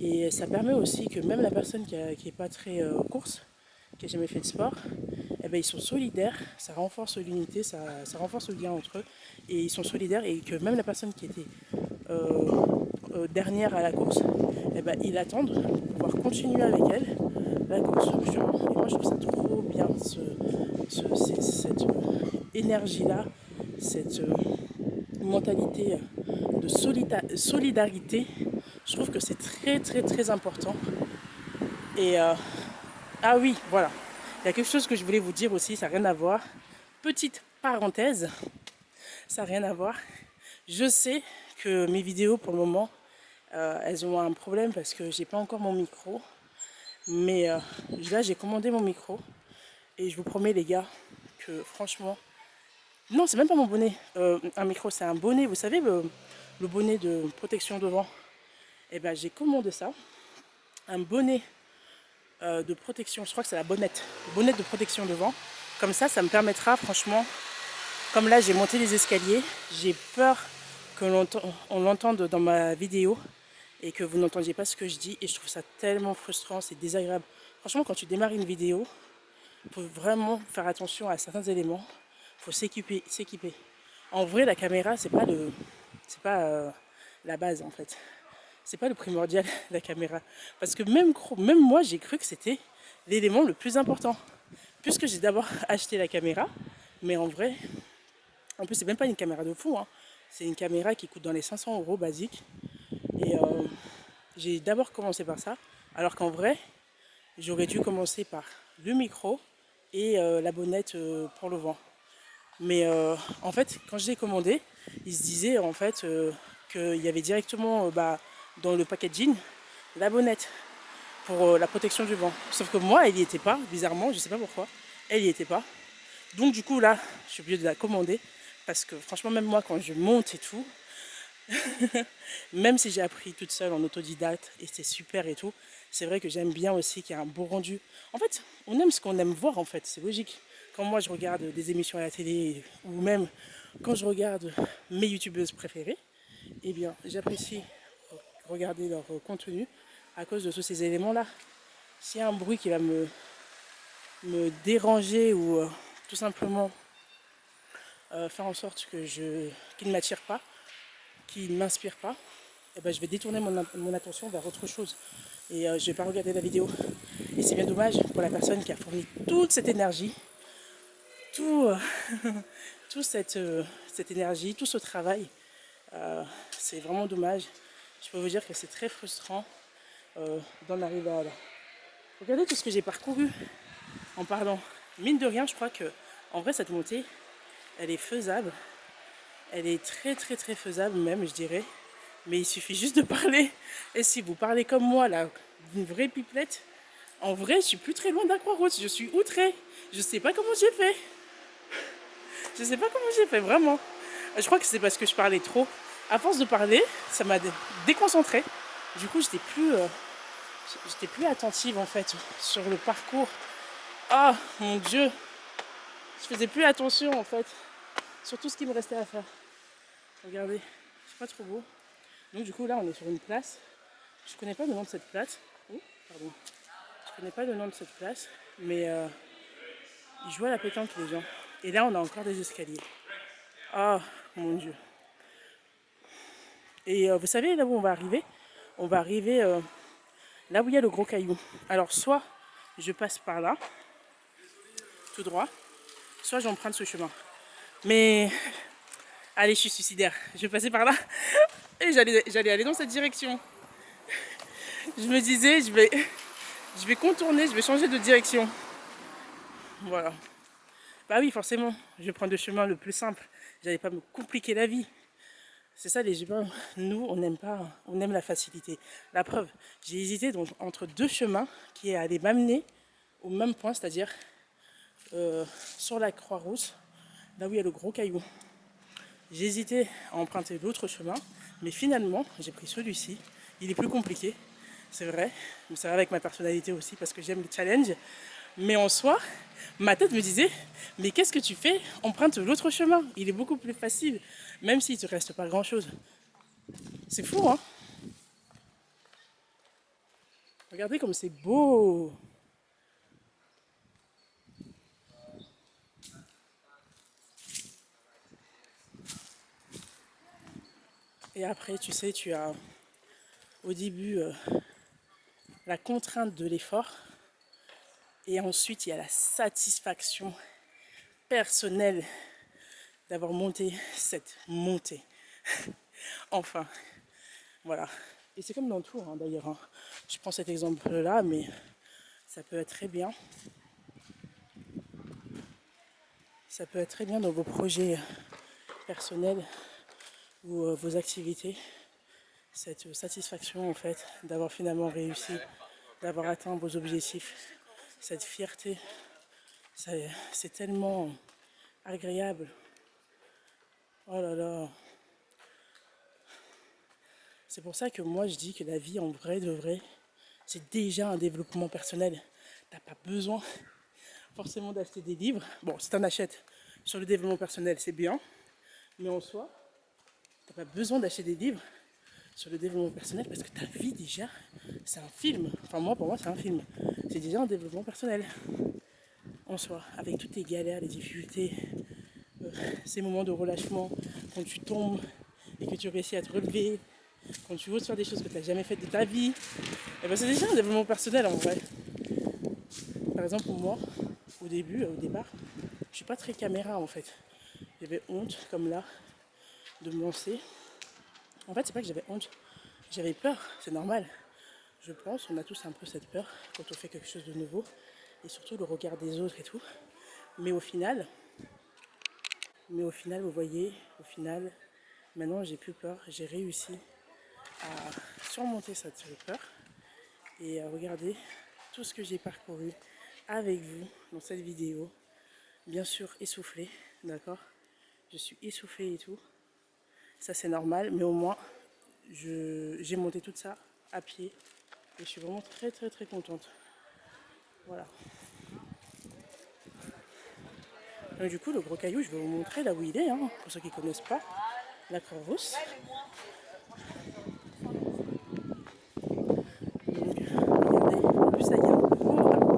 et ça permet aussi que même la personne qui n'est pas très course, qui n'a jamais fait de sport, eh ben, ils sont solidaires, ça renforce l'unité, ça renforce le lien entre eux, et ils sont solidaires, et que même la personne qui était dernière à la course, eh ben, ils attendent pour pouvoir continuer avec elle la course. Et moi je trouve ça trop bien, cette énergie-là, cette mentalité de solidarité. Je trouve que c'est très très très important. Et ah oui, voilà. Il y a quelque chose que je voulais vous dire aussi, ça n'a rien à voir. Petite parenthèse, ça n'a rien à voir. Je sais que mes vidéos pour le moment, elles ont un problème parce que j'ai pas encore mon micro. Mais là j'ai commandé mon micro. Et je vous promets les gars que franchement... Non, c'est même pas mon bonnet. Un micro, c'est un bonnet. Vous savez, le bonnet de protection devant. Eh ben j'ai commandé ça. Un bonnet de protection, je crois que c'est la bonnette. Bonnette de protection devant. Comme ça me permettra franchement... Comme là j'ai monté les escaliers, j'ai peur qu'on l'entende dans ma vidéo et que vous n'entendiez pas ce que je dis, et je trouve ça tellement frustrant, c'est désagréable. Franchement, quand tu démarres une vidéo, il faut vraiment faire attention à certains éléments, il faut s'équiper. En vrai, la caméra, c'est pas la base en fait. C'est pas le primordial, la caméra. Parce que même moi, j'ai cru que c'était l'élément le plus important. Puisque j'ai d'abord acheté la caméra, mais en vrai... En plus, c'est même pas une caméra de fou, hein. C'est une caméra qui coûte dans les 500 € basique. Et j'ai d'abord commencé par ça, alors qu'en vrai, j'aurais dû commencer par le micro et la bonnette pour le vent. Mais en fait, quand je l'ai commandé, il se disait en fait qu'il y avait directement dans le packaging la bonnette pour la protection du vent. Sauf que moi, elle n'y était pas, bizarrement, je sais pas pourquoi, elle n'y était pas. Donc du coup là, je suis obligée de la commander. Parce que franchement, même moi, quand je monte et tout, même si j'ai appris toute seule en autodidacte et c'est super et tout, c'est vrai que j'aime bien aussi qu'il y ait un beau rendu. En fait, on aime ce qu'on aime voir, en fait, c'est logique. Quand moi, je regarde des émissions à la télé ou même quand je regarde mes youtubeuses préférées, eh bien, j'apprécie regarder leur contenu à cause de tous ces éléments-là. S'il y a un bruit qui va me déranger ou tout simplement... faire en sorte qu'il ne m'attire pas, qu'il ne m'inspire pas, et ben je vais détourner mon attention vers autre chose. Et je ne vais pas regarder la vidéo. Et c'est bien dommage pour la personne qui a fourni toute cette énergie, toute cette énergie, tout ce travail. C'est vraiment dommage. Je peux vous dire que c'est très frustrant d'en arriver à là. Regardez tout ce que j'ai parcouru en parlant. Mine de rien, je crois que en vrai cette montée, elle est faisable. Elle est très très très faisable même, je dirais. Mais il suffit juste de parler. Et si vous parlez comme moi, là, d'une vraie pipelette, en vrai, je suis plus très loin d'Aquaroute. Je suis outrée. Je sais pas comment j'ai fait. Je sais pas comment j'ai fait, vraiment. Je crois que c'est parce que je parlais trop. À force de parler, ça m'a déconcentrée. Du coup, j'étais plus attentive, en fait, sur le parcours. Ah, mon Dieu. Je faisais plus attention, en fait, sur tout ce qu'il me restait à faire. Regardez, c'est pas trop beau. Donc du coup là on est sur une place. Je connais pas le nom de cette place. Oh, pardon. Je connais pas le nom de cette place, mais ils jouent à la pétanque les gens. Et là on a encore des escaliers. Ah mon Dieu. Et vous savez là où on va arriver? On va arriver là où il y a le gros caillou. Alors soit je passe par là, tout droit, soit j'emprunte ce chemin. Mais allez, je suis suicidaire. Je vais passer par là et j'allais aller dans cette direction. Je me disais, je vais contourner, je vais changer de direction. Voilà. Bah oui, forcément, je vais prendre le chemin le plus simple. J'allais pas me compliquer la vie. C'est ça les humains. Nous, on n'aime pas, on aime la facilité. La preuve, j'ai hésité donc entre deux chemins qui allaient m'amener au même point, c'est-à-dire sur la Croix-Rousse, là où il y a le gros caillou. J'ai hésité à emprunter l'autre chemin, mais finalement, j'ai pris celui-ci. Il est plus compliqué, c'est vrai, mais ça va avec ma personnalité aussi parce que j'aime le challenge. Mais en soi, ma tête me disait, mais qu'est-ce que tu fais? Emprunte l'autre chemin, il est beaucoup plus facile, même s'il ne te reste pas grand-chose. C'est fou, hein? Regardez comme c'est beau! Et après, tu sais, tu as au début la contrainte de l'effort. Et ensuite, il y a la satisfaction personnelle d'avoir monté cette montée. Enfin, voilà. Et c'est comme dans tout, hein, d'ailleurs. Hein. Je prends cet exemple-là, mais ça peut être très bien. Ça peut être très bien dans vos projets personnels ou vos activités. Cette satisfaction, en fait, d'avoir finalement réussi, d'avoir atteint vos objectifs. Cette fierté, c'est tellement agréable. Oh là là. C'est pour ça que moi, je dis que la vie, en vrai de vrai, c'est déjà un développement personnel. T'as pas besoin forcément d'acheter des livres. Bon, si t'en achètes sur le développement personnel, c'est bien. Mais en soi, t'as pas besoin d'acheter des livres sur le développement personnel parce que ta vie déjà, c'est un film. Enfin moi, pour moi, c'est un film. C'est déjà un développement personnel en soi, avec toutes tes galères, les difficultés, ces moments de relâchement, quand tu tombes et que tu réussis à te relever, quand tu oses faire des choses que tu n'as jamais faites de ta vie, et ben c'est déjà un développement personnel en vrai. Par exemple, pour moi, au départ, je suis pas très caméra en fait. J'avais honte, comme là, de me lancer. En fait, c'est pas que j'avais honte, j'avais peur, c'est normal. Je pense, on a tous un peu cette peur quand on fait quelque chose de nouveau, et surtout le regard des autres et tout. Mais au final, vous voyez, maintenant j'ai plus peur, j'ai réussi à surmonter cette peur et à regarder tout ce que j'ai parcouru avec vous dans cette vidéo. Bien sûr essoufflée, d'accord? Je suis essoufflée et tout. Ça c'est normal, mais au moins j'ai monté tout ça à pied et je suis vraiment très très très contente. Voilà. Donc, du coup, le gros caillou, je vais vous montrer là où il est, hein, pour ceux qui ne connaissent pas, la Croix-Rousse. Donc, regardez, en plus, ça y a un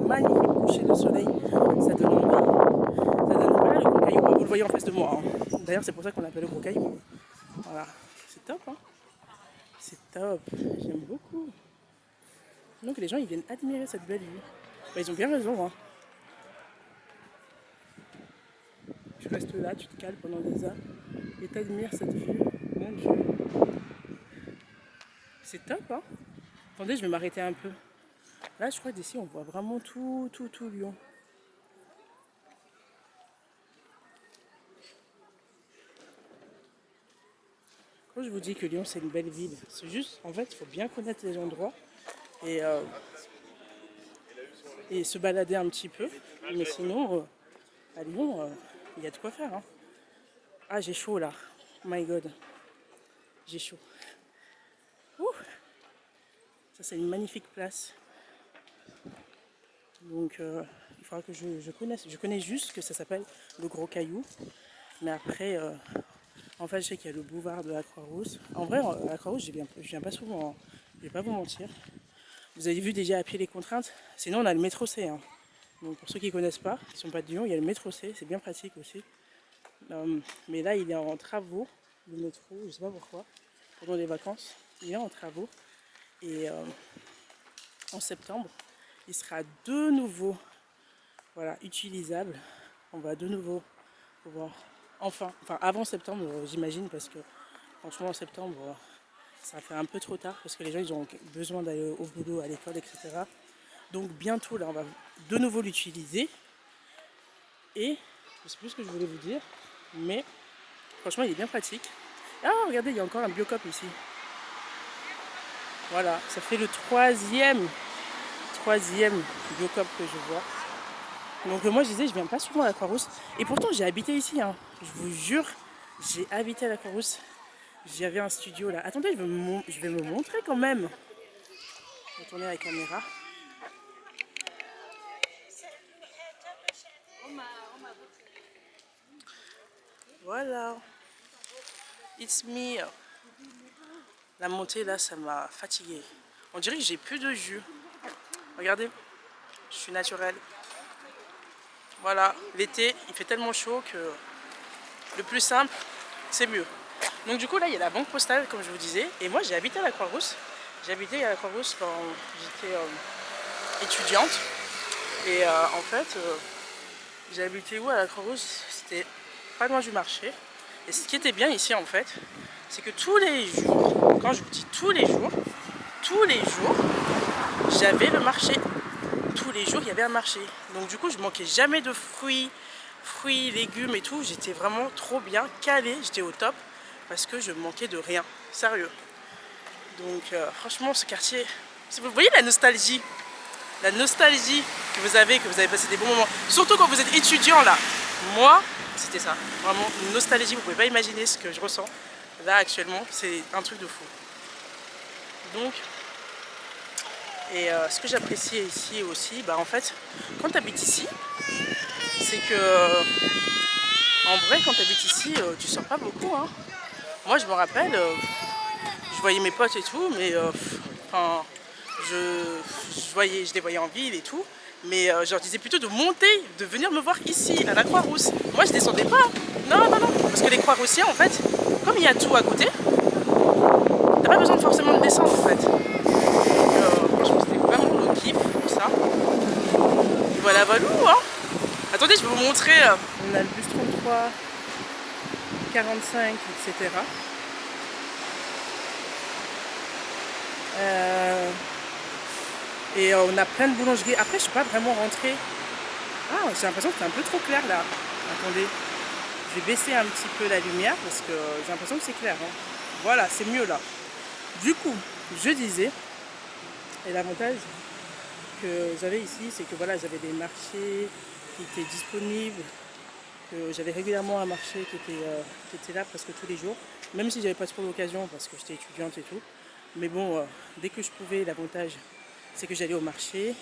magnifique coucher de soleil, ça donne envie. Ça donne voilà le gros caillou, vous le voyez en face de moi. Hein. D'ailleurs, c'est pour ça qu'on l'appelle le gros caillou. Voilà, c'est top, hein. C'est top, j'aime beaucoup. Donc, les gens, ils viennent admirer cette belle vue. Bah, ils ont bien raison, hein. Tu restes là, tu te cales pendant des heures et t'admires cette vue. Mon Dieu. C'est top, hein. Attendez, je vais m'arrêter un peu. Là, je crois que d'ici, on voit vraiment tout Lyon. Quand je vous dis que Lyon, c'est une belle ville, c'est juste, en fait, il faut bien connaître les endroits et se balader un petit peu. Mais sinon, à Lyon, il y a de quoi faire, hein. Ah, j'ai chaud, là. Oh my God. J'ai chaud. Ouh. Ça, c'est une magnifique place. Donc, il faudra que je connaisse. Je connais juste que ça s'appelle le Gros Caillou. Mais après, en fait, je sais qu'il y a le boulevard de la Croix-Rousse. En vrai, à la Croix-Rousse, je viens pas souvent. Hein. Je vais pas vous mentir. Vous avez vu déjà à pied les contraintes. Sinon, on a le métro C. Hein. Donc, pour ceux qui ne connaissent pas, qui ne sont pas de Lyon, il y a le métro C. C'est bien pratique aussi. Mais là, il est en travaux. Le métro, je ne sais pas pourquoi. Pendant les vacances, il est en travaux. Et en septembre, il sera de nouveau utilisable. On va de nouveau pouvoir, enfin avant septembre, j'imagine, parce que franchement en septembre, ça va faire un peu trop tard, parce que les gens ils ont besoin d'aller au boulot, à l'école, etc. Donc bientôt là, on va de nouveau l'utiliser. Et je sais plus ce que je voulais vous dire, mais franchement il est bien pratique. Ah regardez, il y a encore un Biocop ici. Voilà, ça fait le troisième Biocop que je vois. Donc moi je disais, je viens pas souvent à la Croix-Rousse. Et pourtant j'ai habité ici, hein. Je vous jure, j'ai habité à la Croix-Rousse. J'avais un studio là. Attendez, je vais me montrer quand même. Je vais tourner la caméra. Voilà. It's me. La montée là, ça m'a fatiguée. On dirait que j'ai plus de jus. Regardez, je suis naturelle. Voilà, l'été, il fait tellement chaud que le plus simple, c'est mieux. Donc du coup là il y a la banque postale comme je vous disais. Et moi j'ai habité à la Croix-Rousse. J'ai habité à la Croix-Rousse quand j'étais étudiante. Et en fait j'ai habité où à la Croix-Rousse? C'était pas loin du marché. Et ce qui était bien ici en fait, c'est que tous les jours, quand je vous dis tous les jours, j'avais le marché. Tous les jours il y avait un marché. Donc du coup je manquais jamais de fruits, légumes et tout. J'étais vraiment trop bien calée, j'étais au top parce que je manquais de rien, sérieux. Donc franchement ce quartier, vous voyez la nostalgie que vous avez passé des bons moments, surtout quand vous êtes étudiant là. Moi c'était ça, vraiment une nostalgie, vous pouvez pas imaginer ce que je ressens là actuellement, c'est un truc de fou. Donc et ce que j'apprécie ici aussi, bah en fait quand tu habites ici, c'est que en vrai quand tu habites ici tu sors pas beaucoup hein. Moi je me rappelle, je voyais mes potes et tout, mais enfin, je les voyais en ville et tout, mais je leur disais plutôt de monter, de venir me voir ici, à la Croix-Rousse. Moi je descendais pas, non, parce que les Croix-Roussiens en fait, comme il y a tout à côté, t'as pas besoin forcément de descendre en fait. Donc franchement c'était vraiment le kiff, tout ça. Et voilà, hein. Attendez, je vais vous montrer, on a le bus 33, 45, etc. Et on a plein de boulangeries. Après, je suis pas vraiment rentrée. Ah, j'ai l'impression que c'est un peu trop clair là. Attendez, je vais baisser un petit peu la lumière parce que j'ai l'impression que c'est clair. Hein. Voilà, c'est mieux là. Du coup, je disais, et l'avantage que j'avais ici, c'est que voilà, j'avais des marchés qui étaient disponibles, que j'avais régulièrement un marché qui était là presque tous les jours, même si j'avais pas trop l'occasion parce que j'étais étudiante et tout. Mais bon, dès que je pouvais, l'avantage, c'est que j'allais au marché.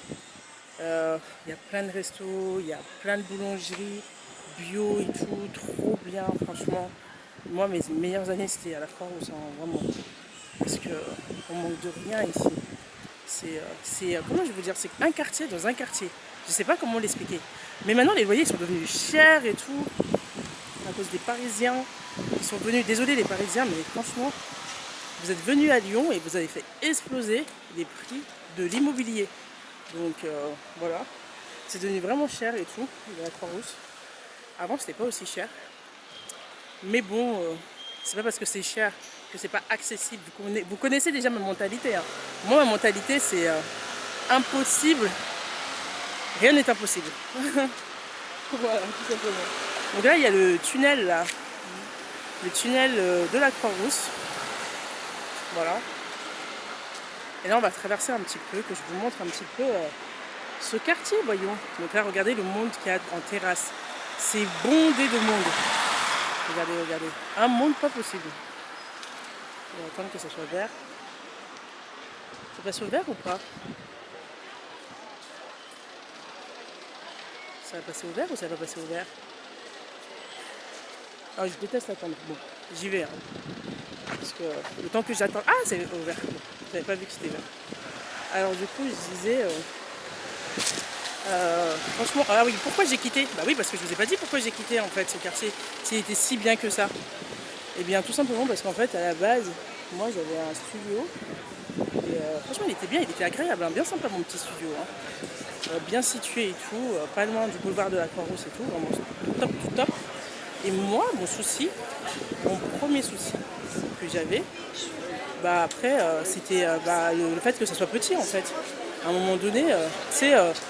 Il y a plein de restos, il y a plein de boulangeries, bio et tout, trop bien, franchement. Moi, mes meilleures années, c'était à la Croix-Rousse, hein, vraiment. Parce qu'on manque de rien ici. Comment je veux dire, c'est un quartier dans un quartier. Je sais pas comment l'expliquer. Mais maintenant, les loyers sont devenus chers et tout, à cause des Parisiens. Ils sont venus, désolé les Parisiens, mais franchement, vous êtes venus à Lyon et vous avez fait exploser les prix de l'immobilier. Donc voilà, c'est devenu vraiment cher et tout, de la Croix-Rousse. Avant, c'était pas aussi cher. Mais bon, c'est pas parce que c'est cher que c'est pas accessible. Vous connaissez déjà ma mentalité. Hein. Moi, ma mentalité, c'est impossible. Rien n'est impossible. Voilà, tout simplement. Donc là, il y a le tunnel, là. Le tunnel de la Croix-Rousse. Voilà. Et là, on va traverser un petit peu, que je vous montre un petit peu ce quartier, voyons. Donc là, regardez le monde qu'il y a en terrasse. C'est bondé de monde. Regardez. Un monde pas possible. On va attendre que ça soit vert. Ça passe au vert ou pas? Ça va passer au vert ou ça va passer au vert? Ah, je déteste attendre. Bon, j'y vais. Hein. Parce que le temps que j'attends... Ah, c'est au vert. Bon, j'avais pas vu que c'était vert. Alors du coup, je disais... franchement, ah oui, pourquoi j'ai quitté? Bah oui, parce que je vous ai pas dit pourquoi j'ai quitté en fait ce quartier, s'il était si bien que ça. Et bien tout simplement parce qu'en fait à la base, moi j'avais un studio et franchement il était bien, il était agréable, hein, bien sympa mon petit studio, hein. Bien situé et tout, pas loin du boulevard de la Croix-Rousse et tout, vraiment top du top. Et moi mon premier souci que j'avais, bah après c'était le fait que ça soit petit en fait. À un moment donné,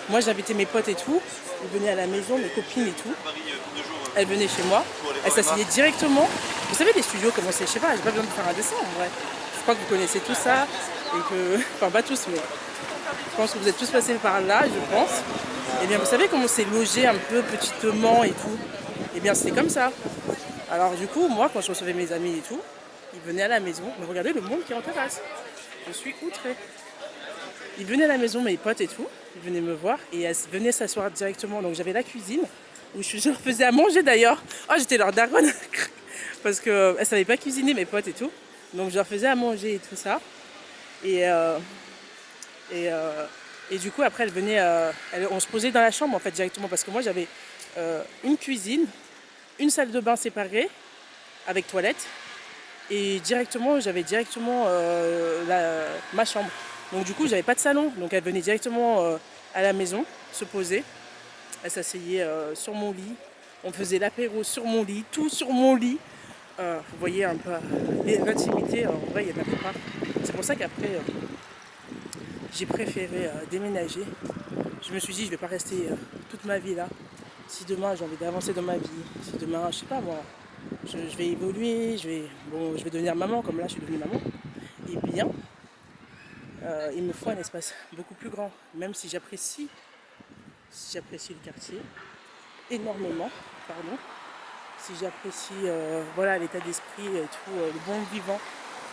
moi j'invitais mes potes et tout, ils venaient à la maison, mes copines et tout, elles venaient chez moi, elles s'asseyaient directement. Vous savez les studios comment c'est, je sais pas, j'ai pas besoin de faire un dessin en vrai. Je crois que vous connaissez tout ça, et que, enfin pas tous, mais je pense que vous êtes tous passés par là, je pense. Et bien vous savez comment c'est logé un peu petitement et tout. Et bien c'était comme ça. Alors du coup, moi quand je recevais mes amis et tout, ils venaient à la maison, mais regardez le monde qui est en terrasse. Je suis outrée. Ils venaient à la maison, mes potes et tout, ils venaient me voir et elles venaient s'asseoir directement. Donc j'avais la cuisine où je leur faisais à manger d'ailleurs. Oh, j'étais leur daronne parce qu'elles ne savaient pas cuisiner, mes potes et tout. Donc je leur faisais à manger et tout ça. Et du coup, après, elles venaient, on se posait dans la chambre en fait directement parce que moi j'avais une cuisine, une salle de bain séparée avec toilette et j'avais directement ma chambre. Donc du coup, j'avais pas de salon. Donc elle venait directement à la maison se poser. Elle s'asseyait sur mon lit. On faisait l'apéro sur mon lit, tout sur mon lit. Vous voyez un peu l'intimité, en vrai, il n'y en avait pas. C'est pour ça qu'après, j'ai préféré déménager. Je me suis dit, je ne vais pas rester toute ma vie là. Si demain j'ai envie d'avancer dans ma vie, si demain, je sais pas moi, je vais évoluer, je vais devenir maman, comme là je suis devenue maman, et bien, il me faut un espace beaucoup plus grand, même si j'apprécie le quartier énormément, pardon, si j'apprécie voilà, l'état d'esprit et tout, le bon vivant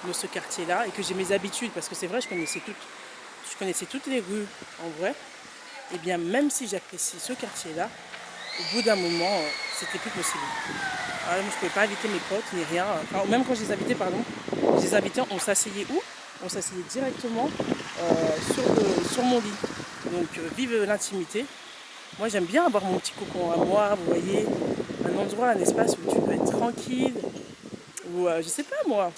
de ce quartier-là, et que j'ai mes habitudes, parce que c'est vrai, je connaissais toutes les rues en vrai, et bien même si j'apprécie ce quartier-là, au bout d'un moment, c'était plus possible. Alors, moi, je ne pouvais pas inviter mes potes ni rien. Enfin, même quand je les invitais, on s'asseyait où? On s'asseyait directement sur mon lit. Donc, vive l'intimité. Moi, j'aime bien avoir mon petit cocon à moi, vous voyez, un endroit, un espace où tu peux être tranquille, où, je sais pas moi,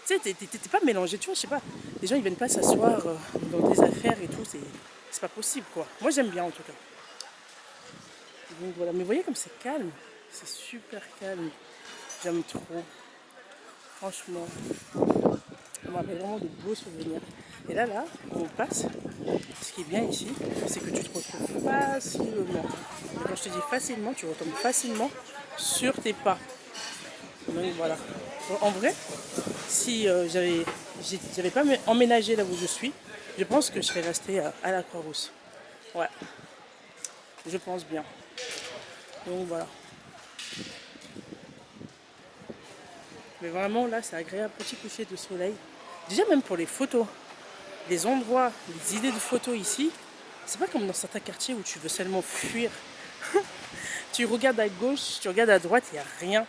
tu sais, t'es pas mélangé, tu vois, je sais pas. Les gens, ils viennent pas s'asseoir dans tes affaires et tout, c'est pas possible, quoi. Moi, j'aime bien, en tout cas. Donc voilà, mais vous voyez comme c'est calme, c'est super calme, j'aime trop, franchement, on m'a rappelle vraiment de beaux souvenirs. Et là, on passe, ce qui est bien ici, c'est que tu te retrouves facilement. Et quand je te dis facilement, tu retombes facilement sur tes pas. Donc voilà, en vrai, si j'avais pas emménagé là où je suis, je pense que je serais restée à la Croix-Rousse. Ouais, je pense bien. Donc voilà. Mais vraiment là c'est agréable, petit coucher de soleil. Déjà même pour les photos, les endroits, les idées de photos ici, c'est pas comme dans certains quartiers où tu veux seulement fuir. Tu regardes à gauche, tu regardes à droite, il n'y a rien.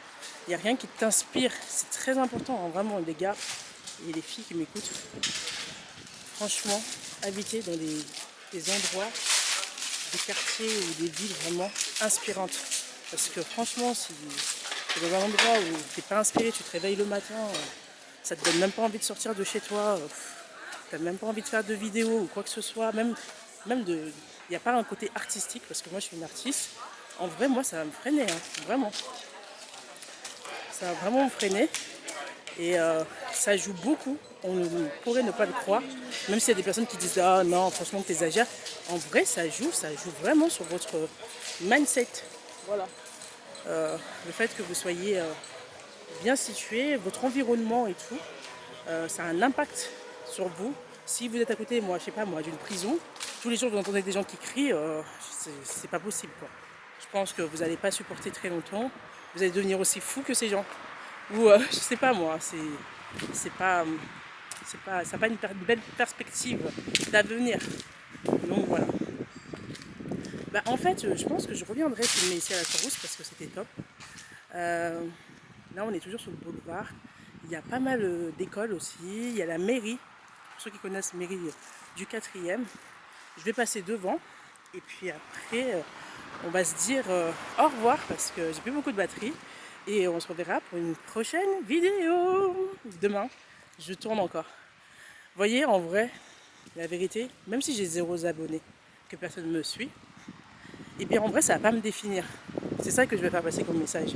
Il n'y a rien qui t'inspire. C'est très important, hein, vraiment les gars et les filles qui m'écoutent. Franchement, habiter dans des endroits, des quartiers ou des villes vraiment inspirantes. Parce que franchement, si tu es dans un endroit où tu n'es pas inspiré, tu te réveilles le matin, ça te donne même pas envie de sortir de chez toi, tu n'as même pas envie de faire de vidéos ou quoi que ce soit, il n'y a pas un côté artistique, parce que moi je suis une artiste. En vrai, moi ça va me freiner, hein, vraiment. Ça va vraiment me freiner. Et ça joue beaucoup, on pourrait ne pas le croire, même s'il y a des personnes qui disent ah non franchement tu exagères, en vrai ça joue vraiment sur votre mindset, voilà. Le fait que vous soyez bien situé, votre environnement et tout, ça a un impact sur vous. Si vous êtes à côté, moi je sais pas moi, d'une prison, tous les jours vous entendez des gens qui crient, c'est pas possible quoi. Je pense que vous n'allez pas supporter très longtemps, vous allez devenir aussi fou que ces gens. Ou je sais pas moi, ça n'a pas une belle perspective d'avenir. Donc voilà. Bah, en fait, je pense que je reviendrai filmer ici à la Croix-Rousse parce que c'était top. Là, on est toujours sur le boulevard. Il y a pas mal d'écoles aussi. Il y a la mairie. Pour ceux qui connaissent mairie du 4e. Je vais passer devant. Et puis après, on va se dire au revoir parce que j'ai plus beaucoup de batterie. Et on se reverra pour une prochaine vidéo. Demain, je tourne encore. Vous voyez, en vrai, la vérité, même si j'ai 0 abonnés, que personne ne me suit, et bien en vrai, ça ne va pas me définir. C'est ça que je vais faire passer comme message.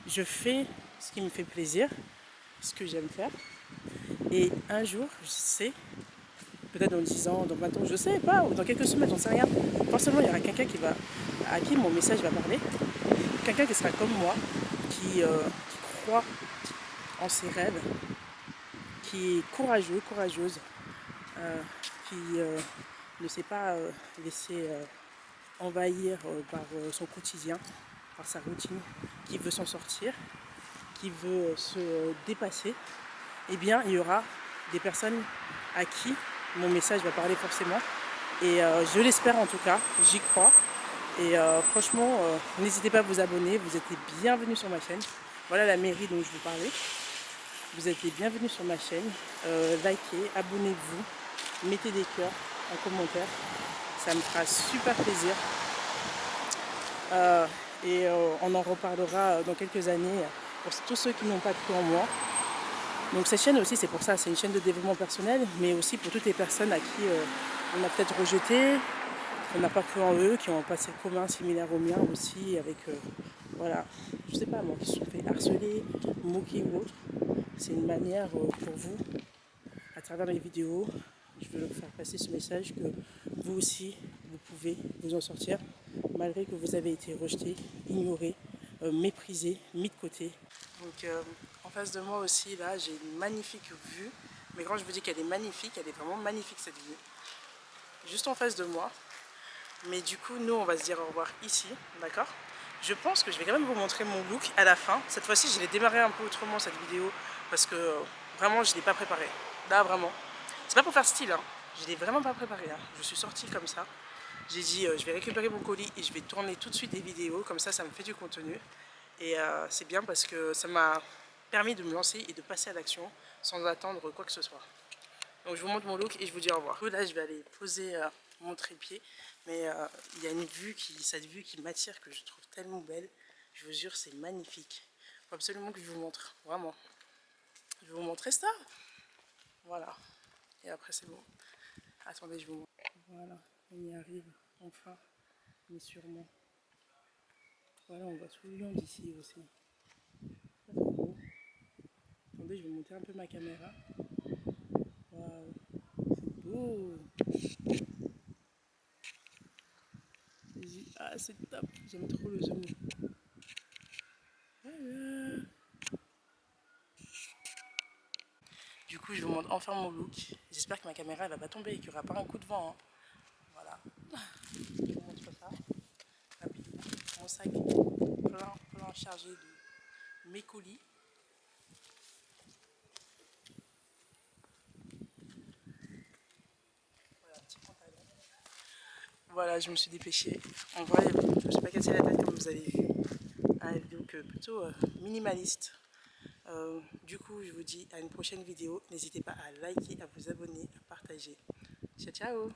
Je fais ce qui me fait plaisir, ce que j'aime faire. Et un jour, je sais, peut-être dans 10 ans, dans 20 ans, je sais pas, ou dans quelques semaines, j'en sais rien. Forcément, il y aura quelqu'un à qui mon message va parler. Quelqu'un qui sera comme moi, qui croit en ses rêves, qui est courageux, courageuse, qui ne s'est pas laissé envahir par son quotidien, par sa routine, qui veut s'en sortir, qui veut se dépasser, eh bien il y aura des personnes à qui mon message va parler forcément. Et je l'espère en tout cas, j'y crois. Et franchement, n'hésitez pas à vous abonner, vous êtes les bienvenus sur ma chaîne. Voilà la mairie dont je vous parlais. Vous êtes les bienvenus sur ma chaîne. Likez, abonnez-vous, mettez des cœurs en commentaire. Ça me fera super plaisir. Et on en reparlera dans quelques années pour tous ceux qui n'ont pas cru en moi. Donc cette chaîne aussi, c'est pour ça, c'est une chaîne de développement personnel, mais aussi pour toutes les personnes à qui on a peut-être rejeté, on n'a pas cru en eux, qui ont un passé commun similaire au mien aussi, avec, voilà, je sais pas moi, qui se sont fait harceler, moquer ou autre. C'est une manière pour vous, à travers mes vidéos, je veux faire passer ce message que vous aussi, vous pouvez vous en sortir, malgré que vous avez été rejeté, ignoré, méprisé, mis de côté. Donc en face de moi aussi, là, j'ai une magnifique vue. Mais quand je vous dis qu'elle est magnifique, elle est vraiment magnifique cette vue. Juste en face de moi. Mais du coup, nous, on va se dire au revoir ici, d'accord? Je pense que je vais quand même vous montrer mon look à la fin. Cette fois-ci, je l'ai démarré un peu autrement cette vidéo parce que vraiment, je ne l'ai pas préparée. Là, vraiment. C'est pas pour faire style, hein. Je l'ai vraiment pas préparé. Hein. Je suis sortie comme ça. J'ai dit, je vais récupérer mon colis et je vais tourner tout de suite des vidéos. Comme ça me fait du contenu. Et c'est bien parce que ça m'a permis de me lancer et de passer à l'action sans attendre quoi que ce soit. Donc je vous montre mon look et je vous dis au revoir. Là, je vais aller poser mon trépied. Mais il y a une vue cette vue qui m'attire, que je trouve tellement belle. Je vous jure, c'est magnifique. Il faut absolument que je vous montre, vraiment. Je vais vous montrer ça. Voilà. Et après, c'est bon. Attendez, je vous montre. Voilà, on y arrive, enfin, mais sûrement. Voilà, on voit tout le long d'ici aussi. C'est pas trop beau. Attendez, je vais monter un peu ma caméra. Waouh, c'est beau. Ah, c'est top. J'aime trop le zoom. Voilà. Du coup, je vous montre enfin mon look. J'espère que ma caméra elle va pas tomber et qu'il n'y aura pas un coup de vent. Hein. Voilà. Je vous montre ça. Rapidement. Mon sac plein chargé de mes colis. Voilà, petit pantalon. Voilà, je me suis dépêchée. En vrai, je ne me suis pas cassé la tête comme vous avez vu. Un look plutôt minimaliste. Du coup, je vous dis à une prochaine vidéo. N'hésitez pas à liker, à vous abonner, à partager. Ciao, ciao!